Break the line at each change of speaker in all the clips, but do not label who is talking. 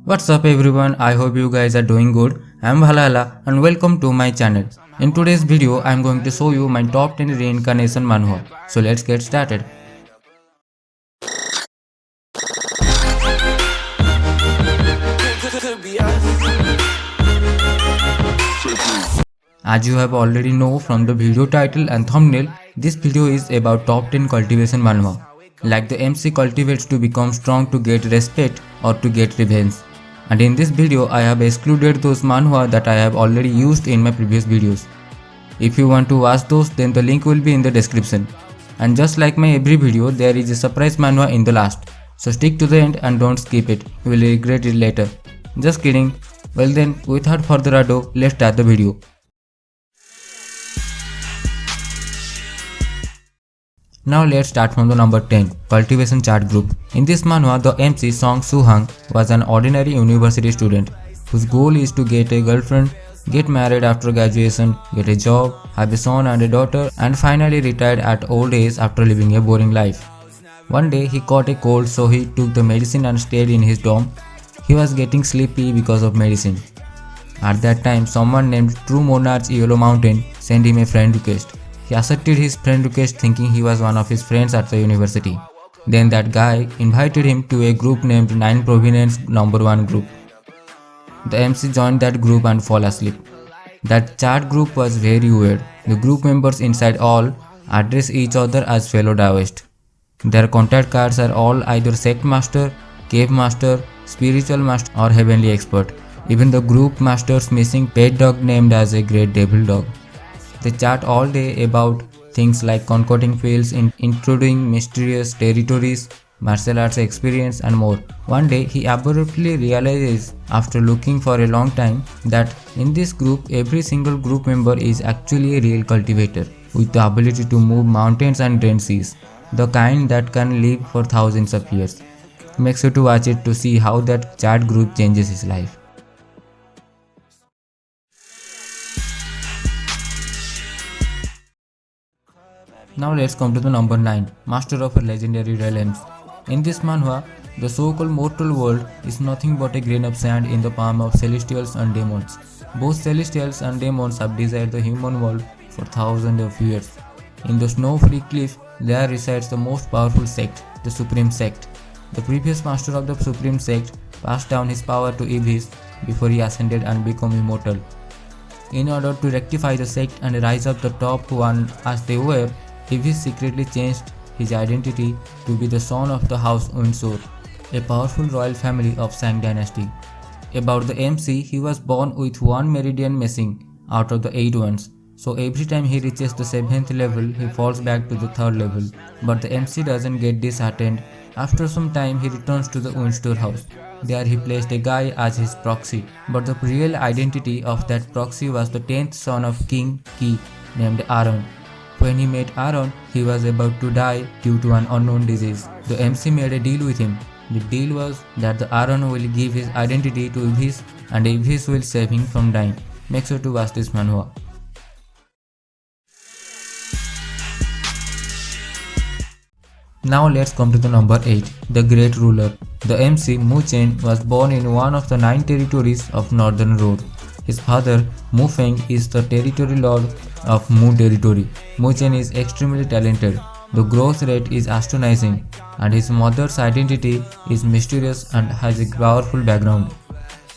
What's up everyone, I hope you guys are doing good. I'm Valhalla and welcome to my channel. In today's video, I'm going to show you my top 10 reincarnation manhwa. So let's get started. As you have already know from the video title and thumbnail, this video is about top 10 cultivation manhwa. Like the MC cultivates to become strong to get respect or to get revenge. And in this video, I have excluded those manhwa that I have already used in my previous videos. If you want to watch those, then the link will be in the description. And just like my every video, there is a surprise manhwa in the last. So stick to the end and don't skip it, you will regret it later. Just kidding. Well then, without further ado, let's start the video. Now let's start from the number 10, Cultivation Chart Group. In this manhwa, the MC Song Soo-hang was an ordinary university student whose goal is to get a girlfriend, get married after graduation, get a job, have a son and a daughter, and finally retired at old age after living a boring life. One day he caught a cold, so he took the medicine and stayed in his dorm. He was getting sleepy because of medicine. At that time, someone named True Monarch Yellow Mountain sent him a friend request. He accepted his friend request thinking he was one of his friends at the university. Then that guy invited him to a group named 9 Provenance Number 1 group. The MC joined that group and fell asleep. That chat group was very weird. The group members inside all address each other as fellow Taoist. Their contact cards are all either sect master, cave master, spiritual master or heavenly expert. Even the group master's missing pet dog named as a great devil dog. They chat all day about things like conquering fields, including mysterious territories, martial arts experience and more. One day he abruptly realizes after looking for a long time that in this group every single group member is actually a real cultivator with the ability to move mountains and drain seas, the kind that can live for thousands of years. Make sure to watch it to see how that chat group changes his life. Now let's come to the number 9, Master of Legendary Realms. In this manhwa, the so-called mortal world is nothing but a grain of sand in the palm of celestials and demons. Both celestials and demons have desired the human world for thousands of years. In the snow-free cliff, there resides the most powerful sect, the Supreme Sect. The previous master of the Supreme Sect passed down his power to Iblis before he ascended and became immortal. In order to rectify the sect and rise up the top one as they were, Iblis secretly changed his identity to be the son of the House Windsor, a powerful royal family of Shang dynasty. About the MC, he was born with one meridian missing out of the 8 ones, so every time he reaches the 7th level, he falls back to the 3rd level. But the MC doesn't get disheartened. After some time, he returns to the Windsor house. There he placed a guy as his proxy, but the real identity of that proxy was the 10th son of King Ki named Aaron. When he met Aaron, he was about to die due to an unknown disease. The MC made a deal with him. The deal was that the Aaron will give his identity to Iblis and Iblis will save him from dying. Make sure to watch this manhwa. Now let's come to the number 8, the Great Ruler. The MC Mu Chen was born in one of the 9 territories of Northern Road. His father, Mu Feng, is the territory lord of Mu territory. Mu Chen is extremely talented. The growth rate is astonishing, and his mother's identity is mysterious and has a powerful background.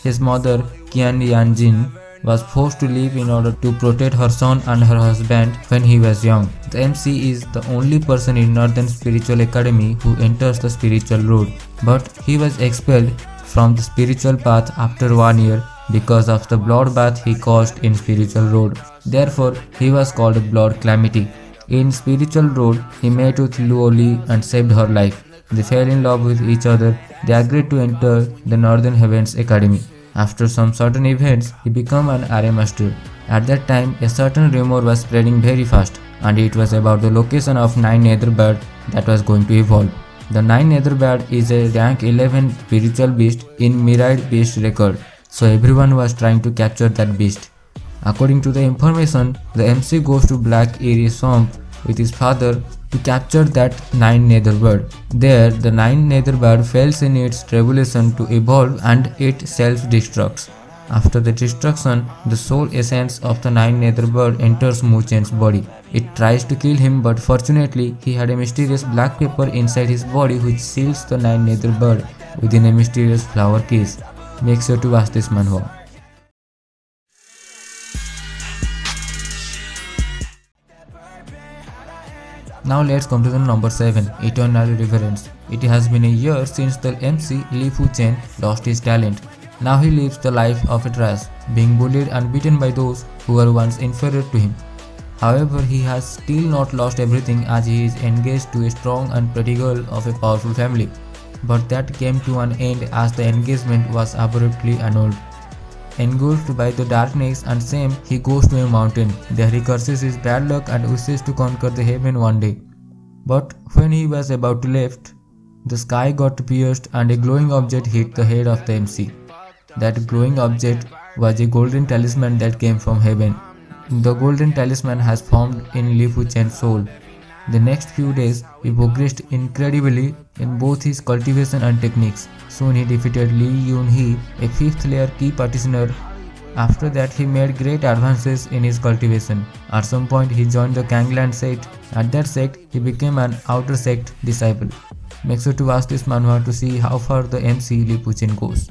His mother, Qian Yanjin, was forced to leave in order to protect her son and her husband when he was young. The MC is the only person in Northern Spiritual Academy who enters the spiritual road, but he was expelled from the spiritual path after 1 year because of the bloodbath he caused in spiritual road. Therefore, he was called Blood Calamity. In spiritual road, he met with Luo Li and saved her life. They fell in love with each other. They agreed to enter the Northern Heavens Academy. After some certain events, he became an Array Master. At that time, a certain rumor was spreading very fast, and it was about the location of 9 Netherbird that was going to evolve. The 9 Netherbird is a rank 11 spiritual beast in Myriad Beast record. So everyone was trying to capture that beast. According to the information, the MC goes to Black Eyrie Swamp with his father to capture that nine nether bird. There, the nine nether bird fails in its revolution to evolve and it self-destructs. After the destruction, the soul essence of the nine nether bird enters Mu-Chen's body. It tries to kill him, but fortunately, he had a mysterious black pepper inside his body which seals the nine nether bird within a mysterious flower case. Make sure to watch this manhwa. Now let's come to the number 7, Eternal Reverence. It has been a year since the MC Li Fu Chen lost his talent. Now he lives the life of a trash, being bullied and beaten by those who were once inferior to him. However, he has still not lost everything as he is engaged to a strong and pretty girl of a powerful family. But that came to an end as the engagement was abruptly annulled. Engulfed by the darkness and shame, he goes to a mountain. There he curses his bad luck and wishes to conquer the heaven one day. But when he was about to leave, the sky got pierced and a glowing object hit the head of the MC. That glowing object was a golden talisman that came from heaven. The golden talisman has formed in Li Fu Chen's soul. The next few days, he progressed incredibly in both his cultivation and techniques. Soon he defeated Li Yun-hee, a 5th layer key practitioner. After that, he made great advances in his cultivation. At some point, he joined the Gangland sect. At that sect, he became an outer sect disciple. Make sure to watch this manhwa to see how far the MC Li Fu Chen goes.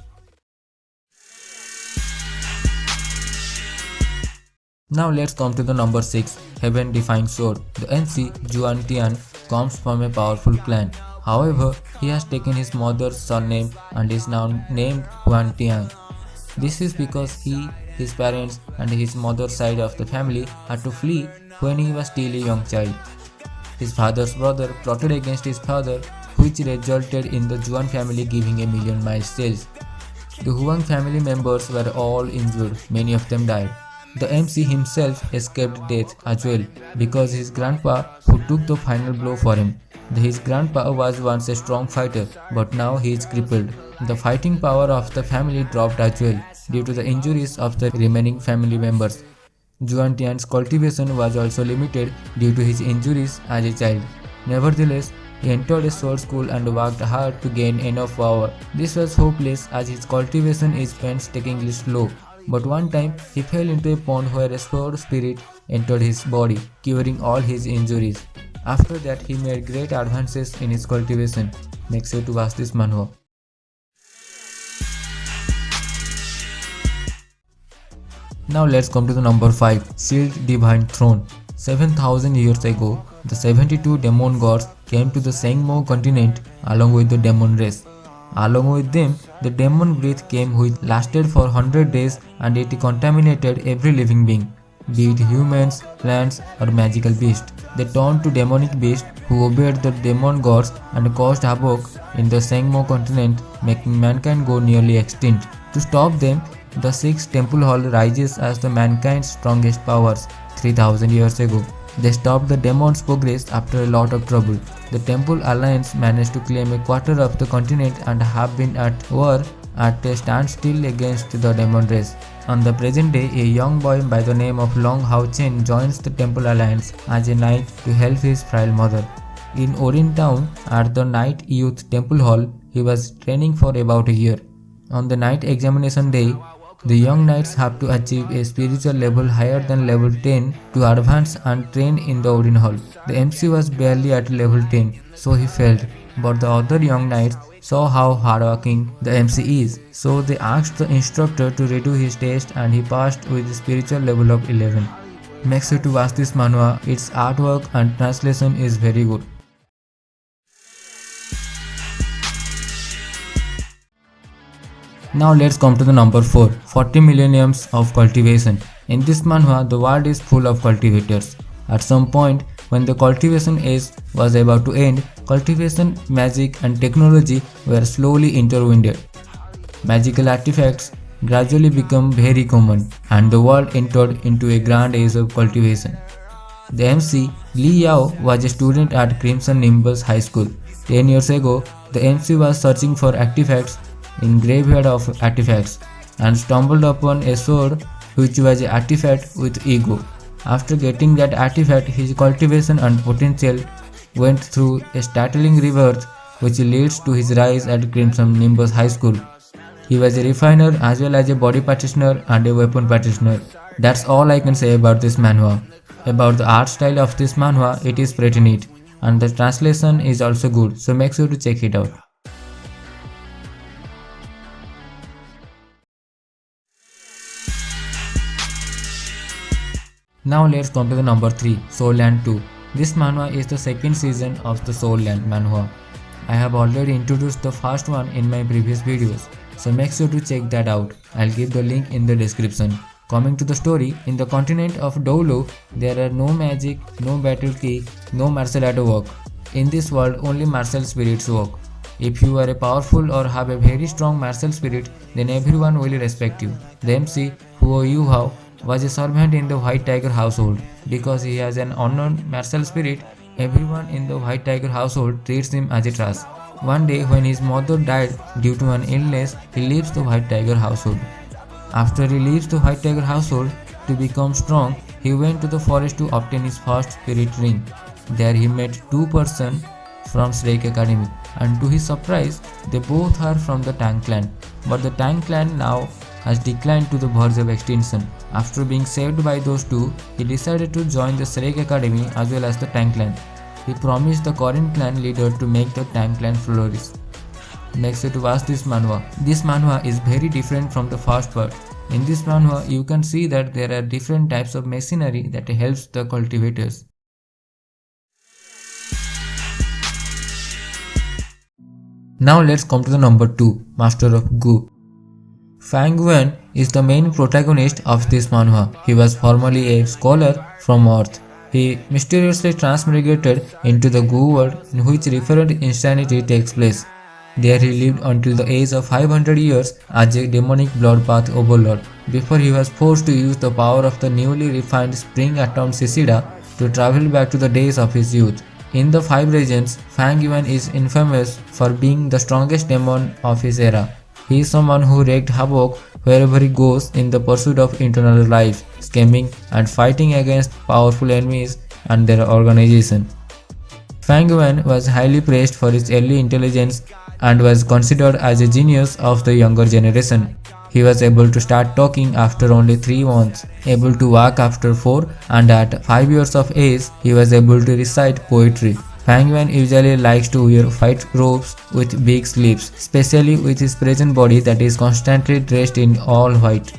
Now let's come to the number 6, Heaven Defying Sword. The MC Juan Tian comes from a powerful clan. However, he has taken his mother's surname and is now named Huan Tian. This is because he, his parents and his mother's side of the family had to flee when he was still a young child. His father's brother plotted against his father, which resulted in the Juan family giving a million miles sales. The Huang family members were all injured, many of them died. The MC himself escaped death as well because his grandpa who took the final blow for him. His grandpa was once a strong fighter, but now he is crippled. The fighting power of the family dropped as well due to the injuries of the remaining family members. Juan Tian's cultivation was also limited due to his injuries as a child. Nevertheless, he entered a sword school and worked hard to gain enough power. This was hopeless as his cultivation is painstakingly slow. But one time, he fell into a pond where a sword spirit entered his body, curing all his injuries. After that, he made great advances in his cultivation. Make sure to watch this manhwa. Now let's come to the number 5, Sealed Divine Throne. 7,000 years ago, the 72 demon gods came to the Sengmo continent along with the demon race. Along with them, the demon breath came which lasted for 100 days and it contaminated every living being, be it humans, plants or magical beasts. They turned to demonic beasts who obeyed the demon gods and caused havoc in the Sengmo continent, making mankind go nearly extinct. To stop them, the 6th Temple Hall rises as the mankind's strongest powers 3,000 years ago. They stopped the demons' progress after a lot of trouble. The Temple Alliance managed to claim a quarter of the continent and have been at war at a standstill against the demon race. On the present day, a young boy by the name of Long Hao Chen joins the Temple Alliance as a knight to help his frail mother. In Orin Town, at the Knight Youth Temple Hall, he was training for about a year. On the night examination day, the young knights have to achieve a spiritual level higher than level 10 to advance and train in the Odin Hall. The MC was barely at level 10, so he failed. But the other young knights saw how hardworking the MC is, so they asked the instructor to redo his test and he passed with the spiritual level of 11. Make sure to watch this manhwa, its artwork and translation is very good. Now let's come to the number 4, 40 millenniums of cultivation. In this manhwa, the world is full of cultivators. At some point, when the cultivation age was about to end, cultivation, magic and technology were slowly intertwined. Magical artifacts gradually became very common and the world entered into a grand age of cultivation. The MC, Li Yao, was a student at Crimson Nimbus High School. 10 years ago, the MC was searching for artifacts in graveyard of artifacts and stumbled upon a sword which was an artifact with ego. After getting that artifact, his cultivation and potential went through a startling rebirth which leads to his rise at Crimson Nimbus High School. He was a refiner as well as a body practitioner and a weapon practitioner. That's all I can say about this manhwa. About the art style of this manhwa, it is pretty neat and the translation is also good, so make sure to check it out. Now let's come to the number 3, Soul Land 2. This manhwa is the second season of the Soul Land manhwa. I have already introduced the first one in my previous videos, so make sure to check that out. I'll give the link in the description. Coming to the story, in the continent of Dolo, there are no magic, no battle key, no martial art work. In this world, only martial spirits work. If you are a powerful or have a very strong martial spirit, then everyone will respect you. The MC, Huo Yuhao, was a servant in the White Tiger household. Because he has an unknown martial spirit, everyone in the White Tiger household treats him as a trash. One day, when his mother died due to an illness, he leaves the White Tiger household. After he leaves the White Tiger household to become strong, he went to the forest to obtain his first spirit ring. There he met two persons from Shrek Academy, and to his surprise, they both are from the Tang clan. But the Tang clan now has declined to the verge of extinction. After being saved by those two, he decided to join the Shrek Academy as well as the Tang clan. He promised the Korean clan leader to make the Tang clan flourish. Make sure to watch this manhwa. This manhwa is very different from the first part. In this manhwa, you can see that there are different types of machinery that helps the cultivators. Now let's come to the number 2, Master of Gu. Fang Yuan is the main protagonist of this manhwa. He was formerly a scholar from Earth. He mysteriously transmigrated into the Gu world in which referent insanity takes place. There he lived until the age of 500 years as a demonic bloodbath overlord, before he was forced to use the power of the newly refined spring atom Sisida to travel back to the days of his youth. In the 5 regions, Fang Yuan is infamous for being the strongest demon of his era. He is someone who wreaked havoc wherever he goes in the pursuit of eternal life, scheming and fighting against powerful enemies and their organization. Fang Yuan was highly praised for his early intelligence and was considered as a genius of the younger generation. He was able to start talking after only 3 months, able to walk after 4, and at 5 years of age, he was able to recite poetry. Fang Yuan usually likes to wear white robes with big sleeves, especially with his present body that is constantly dressed in all white.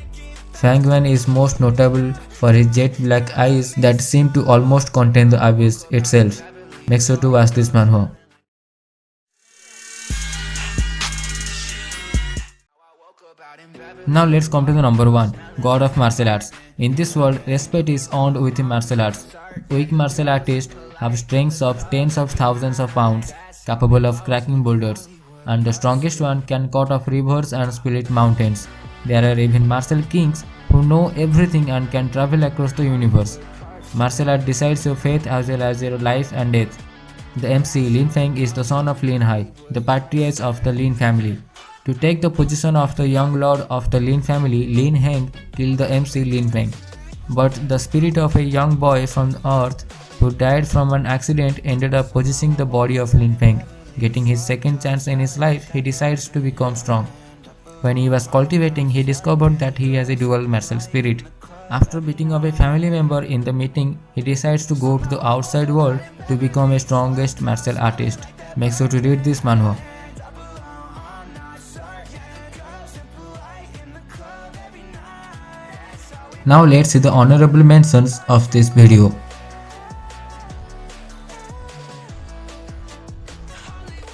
Fang Yuan is most notable for his jet black eyes that seem to almost contain the abyss itself. Make sure to watch this manhwa. Now let's come to the number 1, God of Martial Arts. In this world, respect is earned with martial arts. Weak martial artists have strengths of tens of thousands of pounds, capable of cracking boulders, and the strongest one can cut off rivers and split mountains. There are even martial kings who know everything and can travel across the universe. Martial art decides your fate as well as your life and death. The MC Lin Feng is the son of Lin Hai, the patriarch of the Lin family. To take the position of the young lord of the Lin family, Lin Heng killed the MC Lin Feng. But the spirit of a young boy from Earth who died from an accident ended up possessing the body of Lin Feng. Getting his second chance in his life, he decides to become strong. When he was cultivating, he discovered that he has a dual martial spirit. After beating up a family member in the meeting, he decides to go to the outside world to become a strongest martial artist. Make sure to read this manhwa. Now let's see the honorable mentions of this video.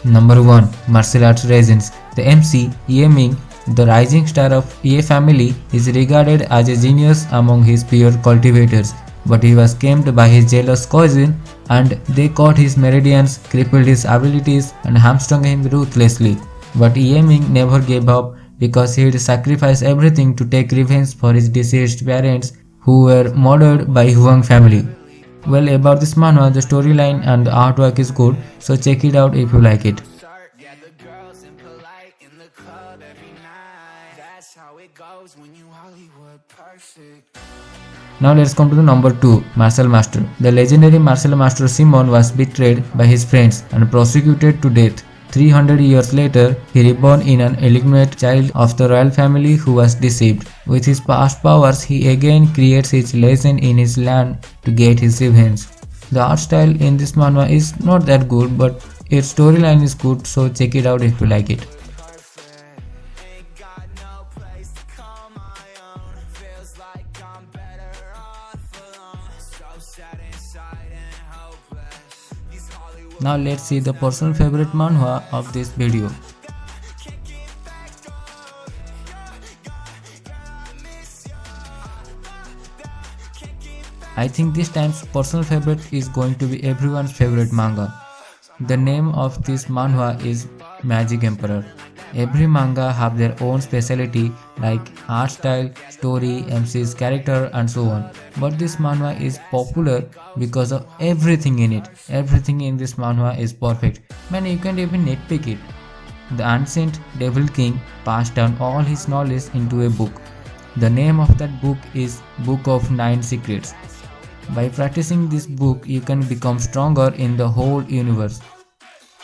Number 1, Martial Arts Legends. The MC, Ye Ming, the rising star of Ye family, is regarded as a genius among his peer cultivators, but he was scammed by his jealous cousin and they caught his meridians, crippled his abilities and hamstrung him ruthlessly. But Ye Ming never gave up because he had sacrificed everything to take revenge for his deceased parents who were murdered by Huang family. Well, about this manhwa, the storyline and the artwork is good, so check it out if you like it. Now let's come to the number 2, Martial Master. The legendary martial master Simon was betrayed by his friends and prosecuted to death. 300 years later, he reborn in an illegitimate child of the royal family who was deceived. With his past powers, he again creates his legend in his land to get his revenge. The art style in this manhwa is not that good, but its storyline is good, so check it out if you like it. Now let's see the personal favorite manhwa of this video. I think this time's personal favorite is going to be everyone's favorite manga. The name of this manhwa is Magic Emperor. Every manga have their own specialty like art style, story, MC's character and so on. But this manhwa is popular because of everything in it. Everything in this manhwa is perfect. Man, you can't even nitpick it. The ancient Devil King passed down all his knowledge into a book. The name of that book is Book of Nine Secrets. By practicing this book, you can become stronger in the whole universe.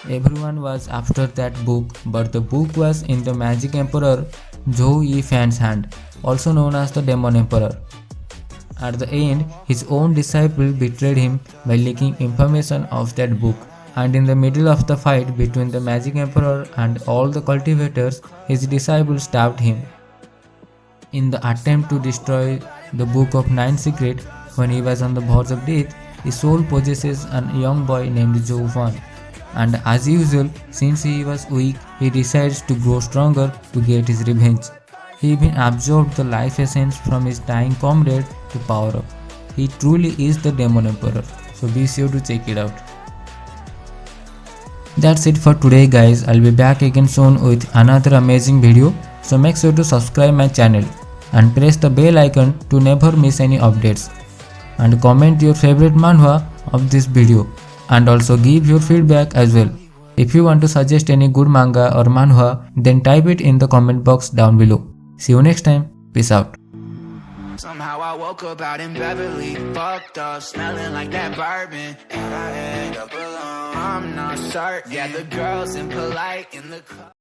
Everyone was after that book, but the book was in the Magic Emperor Zhou Yifan's hand, also known as the Demon Emperor. At the end, his own disciple betrayed him by leaking information of that book, and in the middle of the fight between the Magic Emperor and all the cultivators, his disciple stabbed him. In the attempt to destroy the Book of Nine Secrets, when he was on the verge of death, his soul possesses a young boy named Zhou Fan. And as usual, since he was weak, he decides to grow stronger to get his revenge. He even absorbed the life essence from his dying comrade to power up. He truly is the Demon Emperor, so be sure to check it out. That's it for today guys, I'll be back again soon with another amazing video, so make sure to subscribe my channel and press the bell icon to never miss any updates. And comment your favorite manhwa of this video. And also give your feedback as well. If you want to suggest any good manga or manhwa, then type it in the comment box down below. See you next time. Peace out.
Somehow I woke up out in Beverly, fucked up, smelling like that bourbon, and I end up alone. I'm not certain. Yeah, the girls impolite in the club.